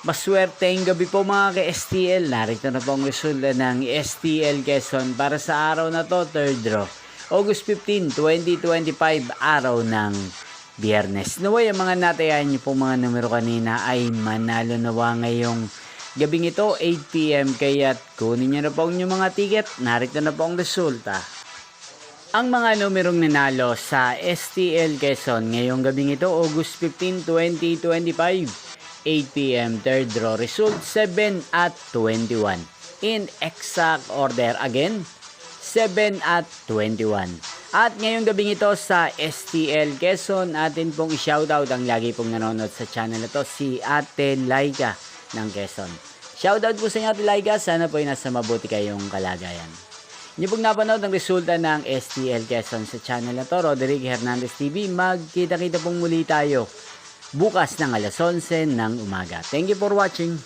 Maswerteng gabi po mga ka-STL. Narito na po ang resulta ng STL Quezon para sa araw na to, third draw. August 15, 2025, araw ng Biyernes. Naway, ang mga natayan niyo po mga numero kanina ay manalo nawa ngayong gabing ito, 8 PM. Kaya't kunin niyo na po ang inyong mga ticket. Narito na po ang resulta. Ang mga numerong nanalo sa STL Quezon ngayong gabing ito, August 15, 2025. 8 PM, third draw, result 7 at 21. In exact order again, 7 at 21. At ngayong gabing ito sa STL Quezon, atin pong i-shoutout ang lagi pong nanonood sa channel na to, si Ate Laika ng Quezon. Shoutout po sa inyo, Ate Laika, sana po ay nasa mabuti kayong kalagayan. Hindi pong napanood ang resulta ng STL Quezon sa channel na to, Roderick Hernandez TV. Magkita-kita pong muli tayo bukas ng alas 11 ng umaga. Thank you for watching.